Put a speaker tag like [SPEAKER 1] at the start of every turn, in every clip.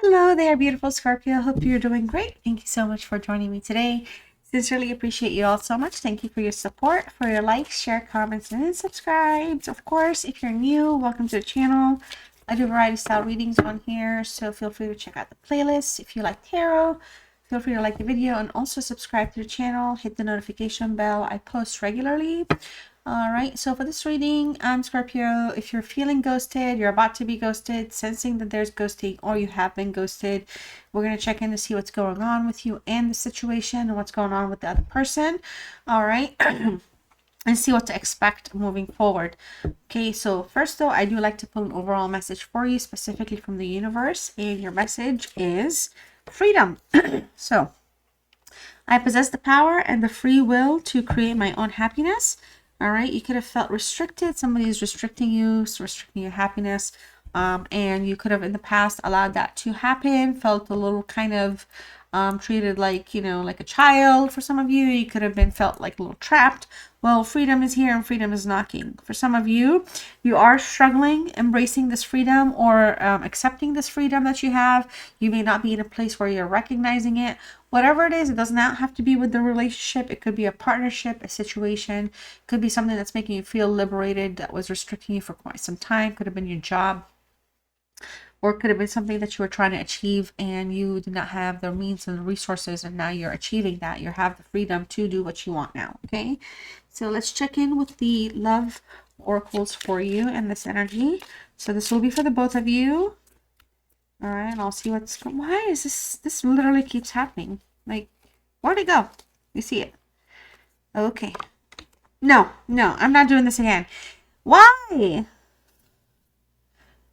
[SPEAKER 1] Hello there, beautiful Scorpio. Hope you're doing great. Thank you so much for joining me today. Sincerely appreciate you all so much. Thank you for your support, for your likes, share, comments, and subscribes. Of course, if you're new, welcome to the channel. I do variety style readings on here, so feel free to check out the playlist. If you like tarot, feel free to like the video and also subscribe to the channel. Hit the notification bell. I post regularly. All right, so for this reading, Scorpio, if you're feeling ghosted, you're about to be ghosted, sensing that there's ghosting, or you have been ghosted, we're going to check in to see what's going on with you and the situation and what's going on with the other person. All right, and see what to expect moving forward. Okay, so first though, I do like to pull an overall message for you, specifically from the universe, and your message is freedom. So, I possess the power and the free will to create my own happiness. All right, you could have felt restricted. Somebody is restricting you, restricting your happiness. And you could have in the past allowed that to happen, felt a little kind of treated like, like a child. For some of you, you could have been felt like a little trapped. Well, freedom is here and freedom is knocking. For some of you, you are struggling embracing this freedom or accepting this freedom that you have. You may not be in a place where you're recognizing it. Whatever it is, it does not have to be with the relationship. It could be a partnership, a situation. It could be something that's making you feel liberated, that was restricting you for quite some time. Could have been your job. Or it could have been something that you were trying to achieve and you did not have the means and the resources, and now you're achieving that. You have the freedom to do what you want now, okay? So let's check in with the love oracles for you and this energy. So this will be for the both of you. All right, and I'll see what's going. Why is this literally keeps happening? Like, where'd it go? You see it? Okay. No, I'm not doing this again. Why?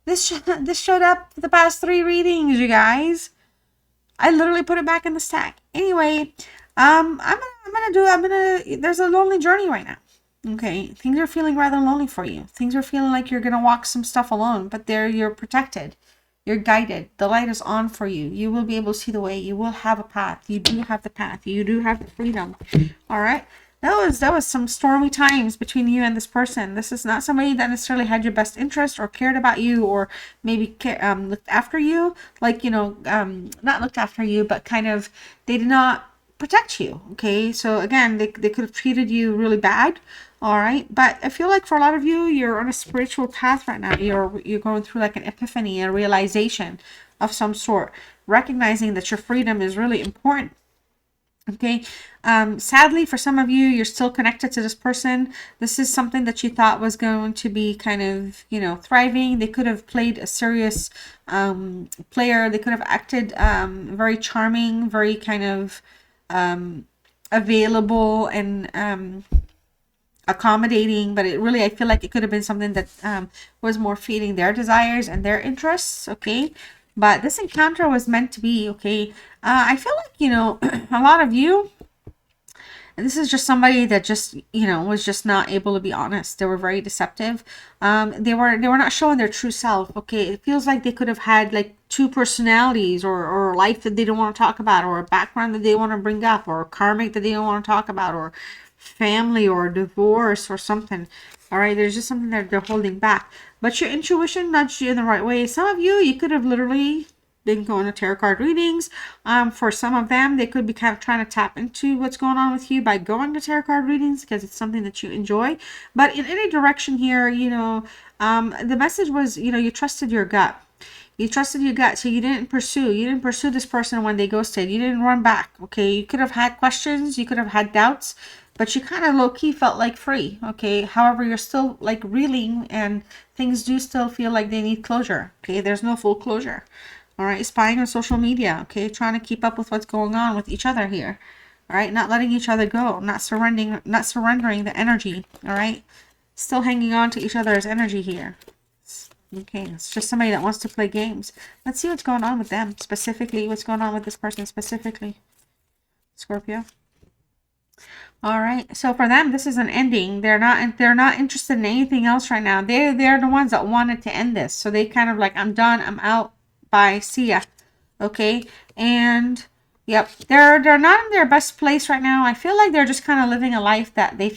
[SPEAKER 1] This showed up for the past 3 readings, you guys. I literally put it back in the stack. Anyway, there's a lonely journey right now. Okay, things are feeling rather lonely for you. Things are feeling like you're gonna walk some stuff alone, but you're protected. You're guided. The light is on for you. You will be able to see the way. You will have a path. You do have the path. You do have the freedom. All right. That was some stormy times between you and this person. This is not somebody that necessarily had your best interest or cared about you, or maybe looked after you. Like, not looked after you, but kind of, they did not protect you. Okay, so again, they could have treated you really bad. All right, but I feel like for a lot of you, you're on a spiritual path right now. You're going through like an epiphany, a realization of some sort, recognizing that your freedom is really important. Okay, sadly for some of you, you're still connected to this person. This is something that you thought was going to be kind of, thriving. They could have played a serious player. They could have acted very charming, very kind of available and accommodating, but I feel like it could have been something that was more feeding their desires and their interests. Okay, but this encounter was meant to be. Okay, I feel like a lot of you, this is just somebody that just was just not able to be honest. They were very deceptive. They were not showing their true self. Okay, it feels like they could have had like 2 personalities, or life that they don't want to talk about, or a background that they want to bring up, or karmic that they don't want to talk about, or family or divorce or something. All right, there's just something that they're holding back, but your intuition nudged you in the right way. Some of you could have literally been going to tarot card readings. For some of them, they could be kind of trying to tap into what's going on with you by going to tarot card readings because it's something that you enjoy. But in any direction here, the message was, you trusted your gut. You trusted your gut, so you didn't pursue this person when they ghosted. You didn't run back. Okay, you could have had questions, you could have had doubts, but you kind of low-key felt like free. Okay, however, you're still like reeling, and things do still feel like they need closure. Okay, there's no full closure. All right, spying on social media. Okay, trying to keep up with what's going on with each other here. All right, not letting each other go, not surrendering the energy. All right, still hanging on to each other's energy here. Okay, it's just somebody that wants to play games. Let's see what's going on with them specifically. What's going on with this person specifically, Scorpio? All right, so for them, this is an ending. They're not interested in anything else right now. They're the ones that wanted to end this. So they kind of like, I'm done. I'm out. Bye. See ya. Okay, and yep, they're not in their best place right now. I feel like they're just kind of living a life that they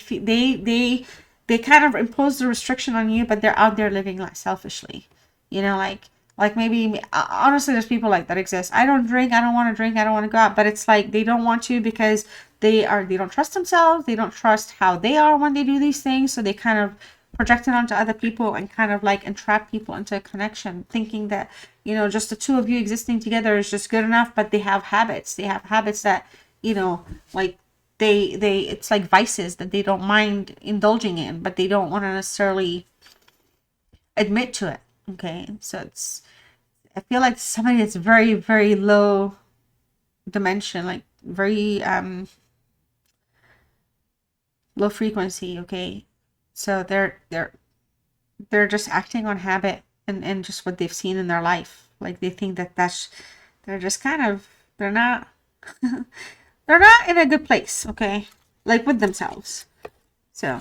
[SPEAKER 1] kind of impose the restriction on you, but they're out there living like selfishly. Like Like maybe, honestly, there's people like that exist. I don't drink, I don't want to drink, I don't want to go out, but it's like they don't want to because they don't trust themselves, they don't trust how they are when they do these things, so they kind of project it onto other people and kind of like entrap people into a connection, thinking that, you know, just the two of you existing together is just good enough. But they have habits. They have habits that, you know, like they it's like vices that they don't mind indulging in, but they don't want to necessarily admit to it. Okay, so it's, I feel like somebody that's very, very low dimension, like very low frequency. Okay, so they're just acting on habit and just what they've seen in their life. Like they think that they're just kind of, they're not they're not in a good place. Okay, like with themselves. So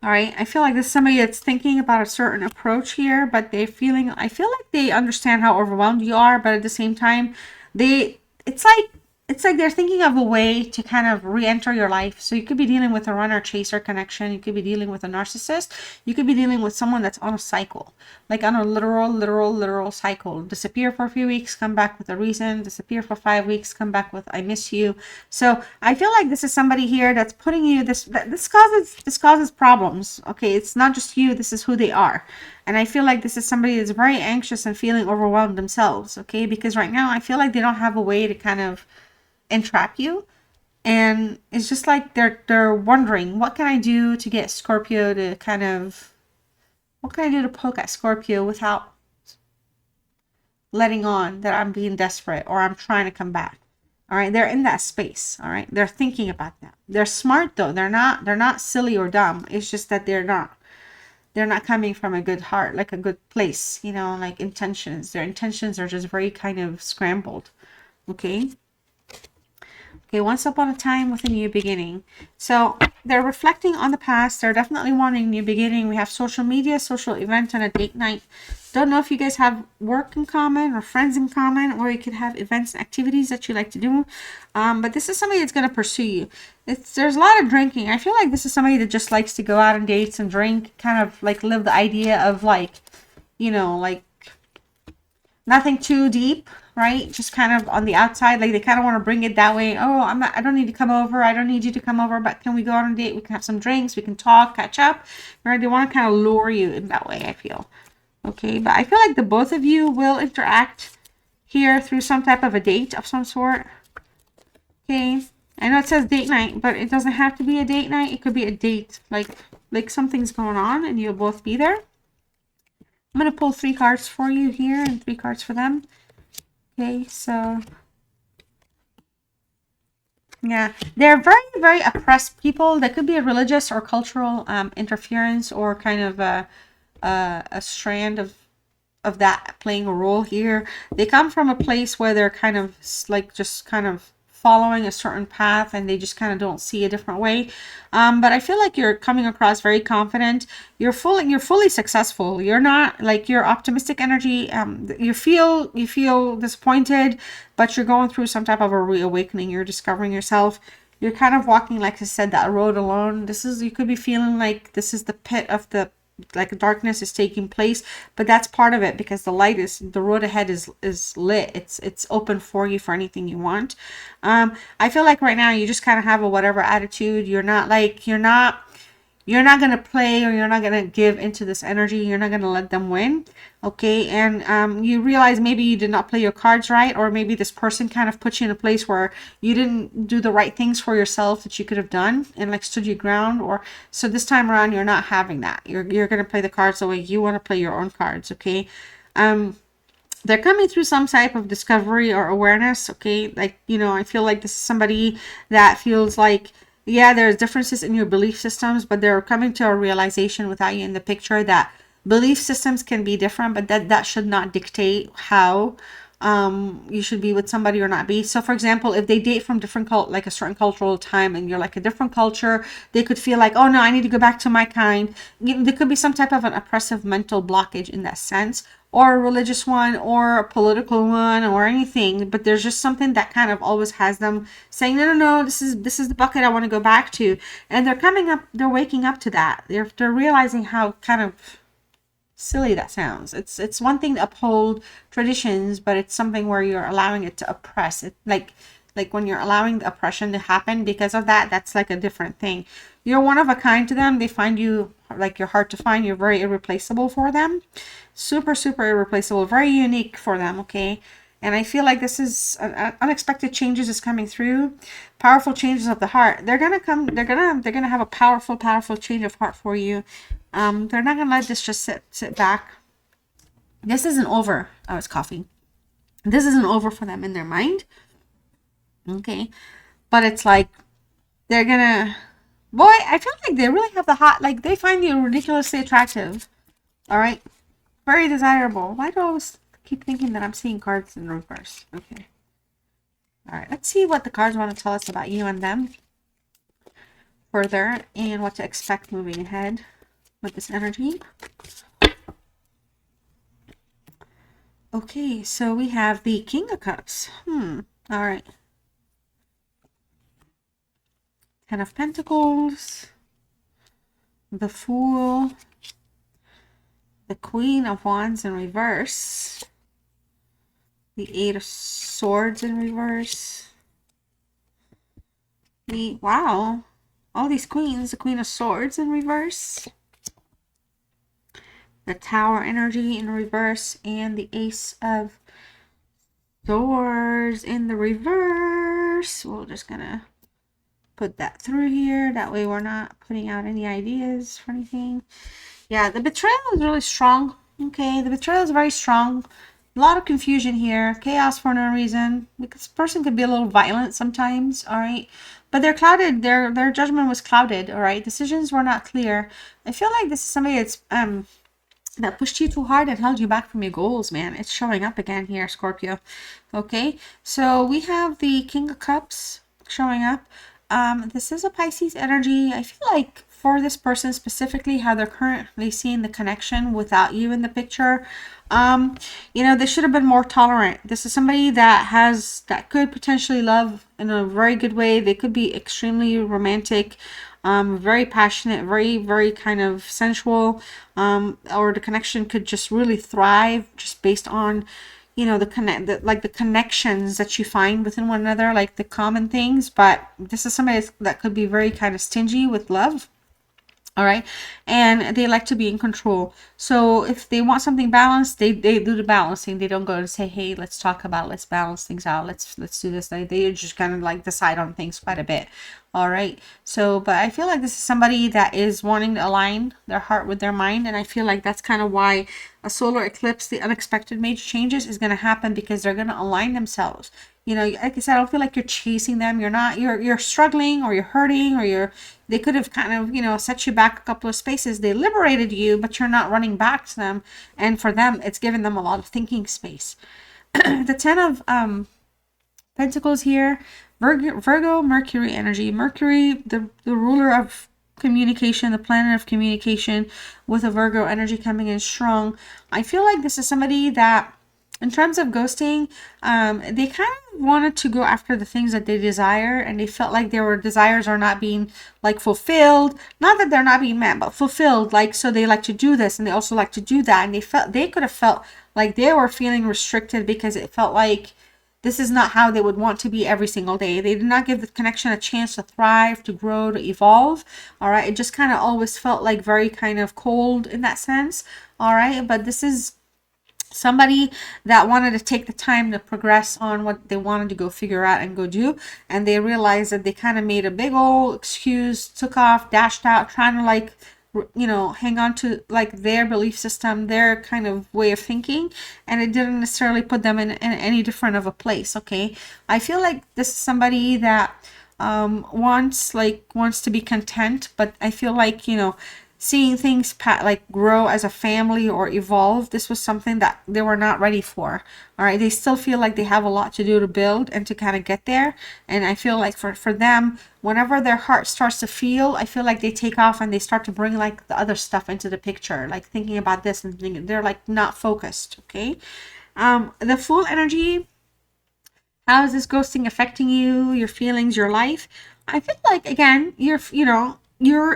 [SPEAKER 1] all right, I feel like this is somebody that's thinking about a certain approach here, but they're feeling, I feel like they understand how overwhelmed you are, but at the same time, they, it's like, it's like they're thinking of a way to kind of re-enter your life. So you could be dealing with a runner chaser connection. You could be dealing with a narcissist. You could be dealing with someone that's on a cycle, like on a literal cycle. Disappear for a few weeks, come back with a reason. Disappear for 5 weeks, come back with I miss you. So I feel like this is somebody here that's putting you, this causes problems. Okay, it's not just you. This is who they are. And I feel like this is somebody that's very anxious and feeling overwhelmed themselves. Okay, because right now I feel like they don't have a way to kind of entrap you, and it's just like they're wondering, what can I do to get Scorpio to kind of, what can I do to poke at Scorpio without letting on that I'm being desperate or I'm trying to come back. All right, they're in that space. All right, they're thinking about that. They're smart though. They're not silly or dumb. It's just that they're not coming from a good heart, like a good place, you know, like intentions. Their intentions are just very kind of scrambled. Okay. Okay, once upon a time with a new beginning. So they're reflecting on the past. They're definitely wanting a new beginning. We have social media, social event, and a date night. Don't know if you guys have work in common or friends in common, or you could have events and activities that you like to do. But this is somebody that's going to pursue you. There's a lot of drinking. I feel like this is somebody that just likes to go out on dates and drink, kind of like live the idea of like, you know, like nothing too deep, right? Just kind of on the outside, like they kind of want to bring it that way. Oh, I don't need to come over. I don't need you to come over, but can we go on a date? We can have some drinks. We can talk, catch up, right? They want to kind of lure you in that way, I feel. Okay, but I feel like the both of you will interact here through some type of a date of some sort. Okay, I know it says date night, but it doesn't have to be a date night. It could be a date, like something's going on and you'll both be there. I'm going to pull 3 cards for you here and 3 cards for them. Okay, so yeah, they're very, very oppressed people. That could be a religious or cultural interference, or kind of a strand of that playing a role here. They come from a place where they're kind of like just kind of following a certain path, and they just kind of don't see a different way. But I feel like you're coming across very confident. You're fully successful. You're not like, you're optimistic energy. You feel disappointed, but you're going through some type of a reawakening. You're discovering yourself. You're kind of walking, like I said, that road alone. You could be feeling like this is the pit of the, like darkness is taking place, but that's part of it, because the road ahead is lit. It's open for you for anything you want. I feel like right now you just kind of have a whatever attitude. You're not going to play, or you're not going to give into this energy. You're not going to let them win. Okay. And you realize maybe you did not play your cards right, or maybe this person kind of put you in a place where you didn't do the right things for yourself that you could have done, and like stood your ground. Or so this time around you're not having that. You're going to play the cards the way you want to play your own cards. Okay. They're coming through some type of discovery or awareness. Okay, like, you know, I feel like this is somebody that feels like, yeah, there's differences in your belief systems, but they're coming to a realization without you in the picture that belief systems can be different, but that should not dictate how you should be with somebody or not be. So for example, if they date from different like a certain cultural time, and you're like a different culture, they could feel like, oh no, I need to go back to my kind. There could be some type of an oppressive mental blockage in that sense, or a religious one, or a political one, or anything. But there's just something that kind of always has them saying, no, this is the bucket I want to go back to. And they're waking up to that. They're realizing how kind of silly that sounds. It's one thing to uphold traditions, but it's something where you're allowing it to oppress it, like when you're allowing the oppression to happen because of that, that's like a different thing. You're one of a kind to them. They find you like you're hard to find. You're very irreplaceable for them. Super, super irreplaceable. Very unique for them, okay? And I feel like this is unexpected changes is coming through. Powerful changes of the heart. They're gonna come. They're gonna have a powerful, powerful change of heart for you. They're not gonna let this just sit back. This isn't over. Oh, it's coffee. This isn't over for them in their mind. Okay, but it's like they're gonna. Boy, I feel like they really have the hot. Like they find you ridiculously attractive. All right, very desirable. Why do I always keep thinking that I'm seeing cards in reverse? Okay. All right, let's see what the cards want to tell us about you and them further and what to expect moving ahead with this energy. Okay, so we have the King of Cups. All right. Ten of Pentacles. The Fool. The Queen of Wands in reverse. The Eight of Swords in reverse. Wow. All these queens. The Queen of Swords in reverse. The Tower energy in reverse. And the Ace of Swords in the reverse. We're just gonna put that through here. That way we're not putting out any ideas for anything. Yeah, the betrayal is really strong. Okay, the betrayal is very strong. A lot of confusion here. Chaos for no reason. Because this person could be a little violent sometimes, alright? But they're clouded. Their judgment was clouded, alright? Decisions were not clear. I feel like this is somebody that's that pushed you too hard and held you back from your goals, man. It's showing up again here, Scorpio. Okay, so we have the King of Cups showing up. This is a Pisces energy. I feel like for this person specifically, how they're currently seeing the connection without you in the picture, you know, they should have been more tolerant. This is somebody that could potentially love in a very good way. They could be extremely romantic, very passionate, very, very kind of sensual, or the connection could just really thrive just based on, you know, the connections that you find within one another, like the common things. But this is somebody that could be very kind of stingy with love. All right, and they like to be in control. So if they want something balanced, they do the balancing. They don't go and say, hey, let's talk about it, let's balance things out, let's do this. They just kind of like decide on things quite a bit. All right, so but I feel like this is somebody that is wanting to align their heart with their mind, and I feel like that's kind of why a solar eclipse, the unexpected major changes, is going to happen, because they're going to align themselves. You know, like I said, I don't feel like you're chasing them. You're not, you're struggling, or you're hurting, or they could have kind of, you know, set you back a couple of spaces. They liberated you, but you're not running back to them. And for them, it's given them a lot of thinking space. The Ten of Pentacles here, Virgo, Mercury energy. Mercury, the ruler of communication, the planet of communication, with a Virgo energy coming in strong. I feel like this is somebody that, in terms of ghosting, they kind of wanted to go after the things that they desire, and they felt like their desires are not being like fulfilled. Not that they're not being met, but fulfilled. Like, so they like to do this, and they also like to do that, and they could have felt like they were feeling restricted, because it felt like this is not how they would want to be every single day. They did not give the connection a chance to thrive, to grow, to evolve. All right, it just kind of always felt like very kind of cold in that sense. All right, but this is somebody that wanted to take the time to progress on what they wanted to go figure out and go do, and they realized that they kind of made a big old excuse, took off, dashed out, trying to, like, you know, hang on to like their belief system, their kind of way of thinking, and it didn't necessarily put them in any different of a place. Okay, I feel like this is somebody that wants to be content, but I feel like, you know, seeing things like grow as a family or evolve, this was something that they were not ready for. All right, they still feel like they have a lot to do to build and to kind of get there. And I feel like for them, whenever their heart starts to feel, I feel like they take off and they start to bring like the other stuff into the picture, like thinking about this and thinking, they're like not focused. Okay, the Fool energy. How is this ghosting affecting you, your feelings, your life? I feel like, again, you're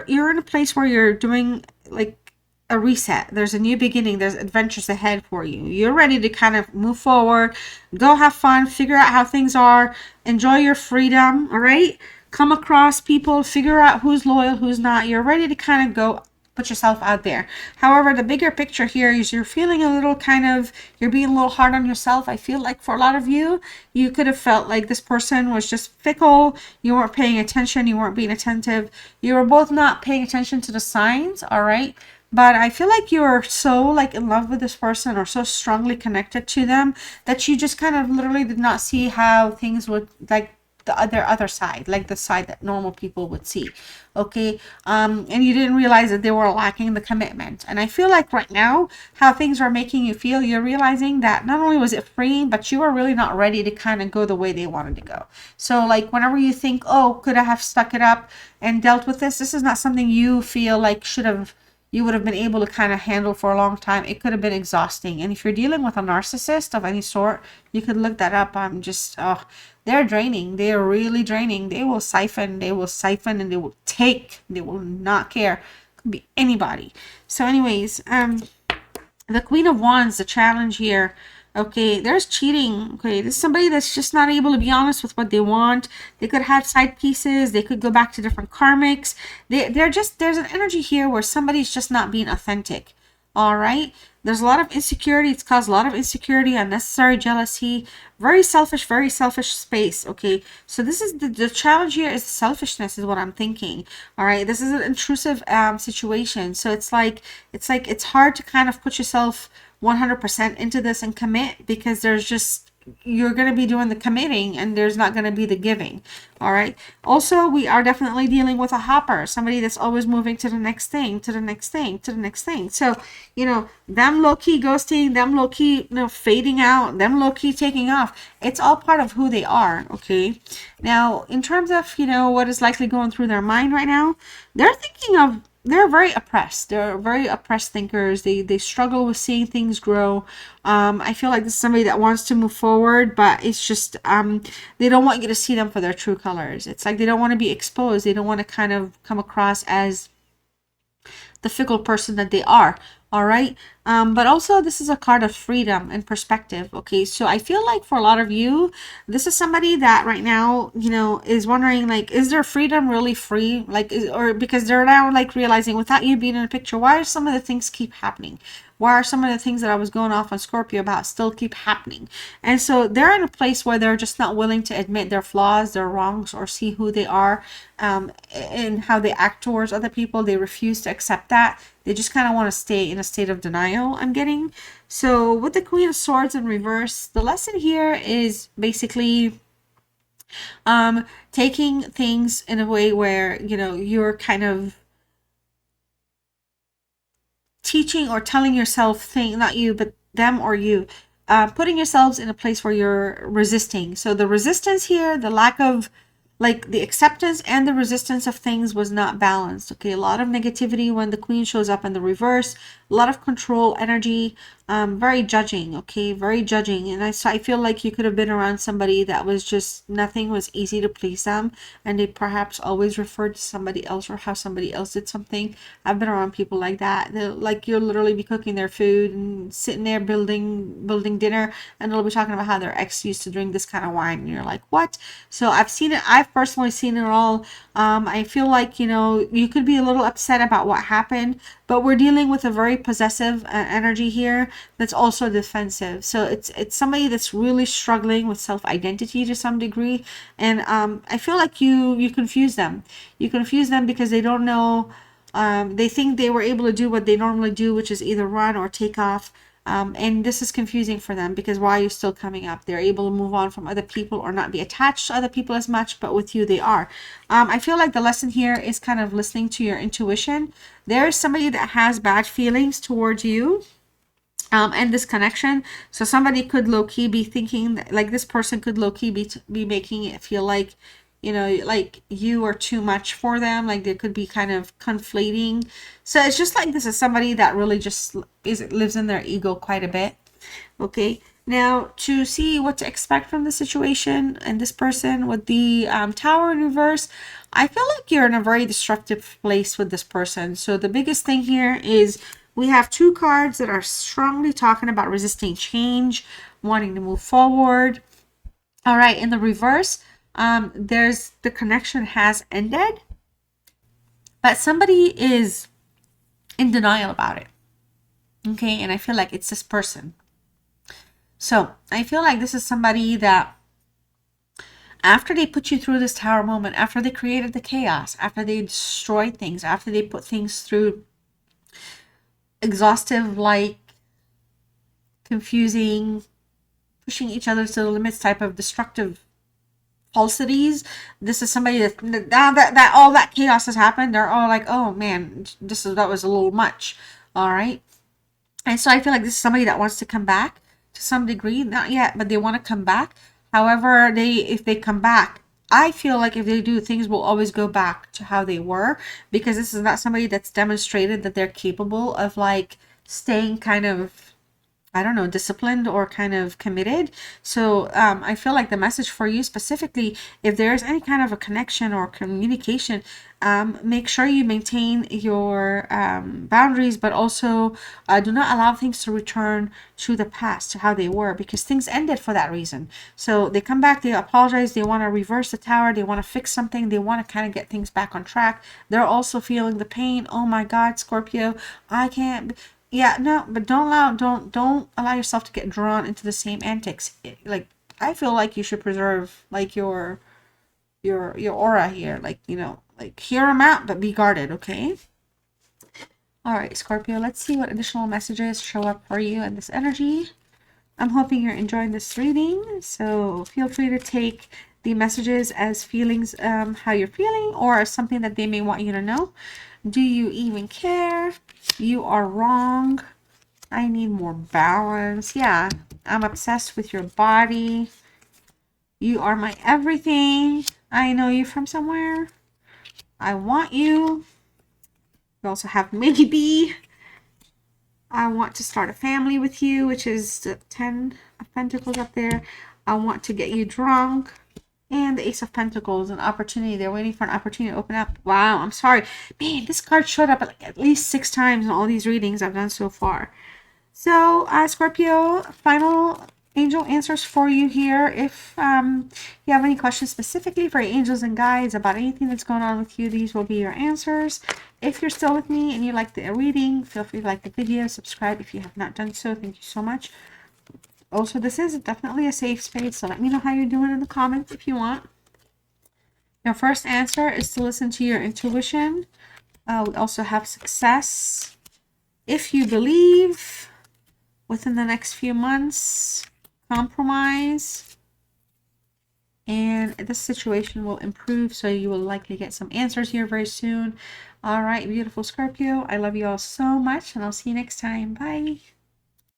[SPEAKER 1] in a place where you're doing, like, a reset. There's a new beginning. There's adventures ahead for you. You're ready to kind of move forward, go have fun, figure out how things are, enjoy your freedom, all right? Come across people, figure out who's loyal, who's not. You're ready to kind of go put yourself out there. However, the bigger picture here is you're feeling a little kind of, you're being a little hard on yourself. I feel like for a lot of you, you could have felt like this person was just fickle. You weren't paying attention. You weren't being attentive. You were both not paying attention to the signs, all right? But I feel like you're so like in love with this person or so strongly connected to them that you just kind of literally did not see how things would like the other side, like the side that normal people would see. Okay. And you didn't realize that they were lacking the commitment. And I feel like right now how things are making you feel, you're realizing that not only was it freeing, but you were really not ready to kind of go the way they wanted to go. So like whenever you think, oh, could I have stuck it up and dealt with this is not something you feel like you would have been able to kind of handle for a long time. It could have been exhausting. And if you're dealing with a narcissist of any sort, you could look that up. I'm just, oh, they're draining. They're really draining. They will siphon, and they will take. They will not care. Could be anybody. So anyways, the Queen of Wands, the challenge here. Okay, there's cheating. Okay, this is somebody that's just not able to be honest with what they want. They could have side pieces. They could go back to different karmics. They're just, there's an energy here where somebody's just not being authentic. All right. There's a lot of insecurity. It's caused a lot of insecurity, unnecessary jealousy, very selfish space. Okay. So this is the challenge here is selfishness is what I'm thinking. All right. This is an intrusive situation. So it's hard to kind of put yourself 100% into this and commit because there's just, you're going to be doing the committing and there's not going to be the giving. All right. Also, we are definitely dealing with a hopper, somebody that's always moving to the next thing, to the next thing, to the next thing. So, them low-key ghosting, them low-key, fading out, them low-key taking off. It's all part of who they are. Okay. Now, in terms of, what is likely going through their mind right now, they're very oppressed. They're very oppressed thinkers. They struggle with seeing things grow. I feel like this is somebody that wants to move forward, but it's just they don't want you to see them for their true colors. It's like they don't want to be exposed. They don't want to kind of come across as the fickle person that they are. All right. But also this is a card of freedom and perspective. Okay. So I feel like for a lot of you, this is somebody that right now, is wondering like, is their freedom really free? Like, or because they're now like realizing without you being in the picture, why are some of the things keep happening? Why are some of the things that I was going off on Scorpio about still keep happening? And so they're in a place where they're just not willing to admit their flaws, their wrongs, or see who they are, and how they act towards other people. They refuse to accept that. They just kind of want to stay in a state of denial, I'm getting. So with the Queen of Swords in reverse, the lesson here is basically taking things in a way where, you're kind of teaching or telling yourself not you, but them or you, putting yourselves in a place where you're resisting. So the resistance here, the lack of like the acceptance and the resistance of things was not balanced. Okay, a lot of negativity when the Queen shows up in the reverse, a lot of control energy, very judging. Okay, very judging. And I feel like you could have been around somebody that was just, nothing was easy to please them, and they perhaps always referred to somebody else or how somebody else did something. I've been around people like that. They'll, like, you'll literally be cooking their food and sitting there building dinner, and they'll be talking about how their ex used to drink this kind of wine, and you're like, what? So I've seen it. I've personally seen it all. I feel like, you could be a little upset about what happened, but we're dealing with a very possessive energy here that's also defensive. So it's somebody that's really struggling with self-identity to some degree. And I feel like you confuse them. You confuse them because they don't know. They think they were able to do what they normally do, which is either run or take off. And this is confusing for them because why are you still coming up? They're able to move on from other people or not be attached to other people as much, but with you they are. I feel like the lesson here is kind of listening to your intuition. There is somebody that has bad feelings towards you. And this connection. So somebody could low-key be thinking that, like, this person could low-key be making it feel like, like you are too much for them. Like, they could be kind of conflating. So it's just like this is somebody that really just lives in their ego quite a bit. Okay. Now, to see what to expect from the situation and this person with the Tower in reverse, I feel like you're in a very destructive place with this person. So the biggest thing here is We have two cards that are strongly talking about resisting change, wanting to move forward. All right, in the reverse, there's the connection has ended, but somebody is in denial about it. Okay, and I feel like it's this person. So I feel like this is somebody that after they put you through this tower moment, after they created the chaos, after they destroyed things, after they put things through exhaustive, like confusing, pushing each other to the limits type of destructive falsities, this is somebody that now that all that chaos has happened, they're all like, oh man, that was a little much. All right. And so I feel like this is somebody that wants to come back to some degree, not yet, but they want to come back. However, if they come back, I feel like if they do, things will always go back to how they were, because this is not somebody that's demonstrated that they're capable of like staying kind of, I don't know, disciplined or kind of committed. So I feel like the message for you specifically, if there's any kind of a connection or communication, make sure you maintain your boundaries, but also do not allow things to return to the past, to how they were, because things ended for that reason. So they come back, they apologize, they want to reverse the tower, they want to fix something, they want to kind of get things back on track. They're also feeling the pain. Oh my God, Scorpio, I can't. Yeah, no, but don't allow yourself to get drawn into the same antics. Like, I feel like you should preserve like your aura here. Like, you know, like hear them out, but be guarded, okay? All right, Scorpio, let's see what additional messages show up for you in this energy. I'm hoping you're enjoying this reading, so feel free to take the messages as feelings, how you're feeling, or as something that they may want you to know. Do you even care? You are wrong. I need more balance. Yeah, I'm obsessed with your body. You are my everything. I know you from somewhere. I want you. We also have maybe. I want to start a family with you, which is the 10 of Pentacles up there. I want to get you drunk. And the Ace of Pentacles, an opportunity. They're waiting for an opportunity to open up. Wow, I'm sorry. Man, this card showed up like at least 6 times in all these readings I've done so far. So, Scorpio, final angel answers for you here. If you have any questions specifically for your angels and guides about anything that's going on with you, these will be your answers. If you're still with me and you like the reading, feel free to like the video, subscribe if you have not done so. Thank you so much. Also, this is definitely a safe space, so let me know how you're doing in the comments if you want. Your first answer is to listen to your intuition. We also have success. If you believe, within the next few months, compromise, and this situation will improve, so you will likely get some answers here very soon. All right, beautiful Scorpio, I love you all so much, and I'll see you next time. Bye.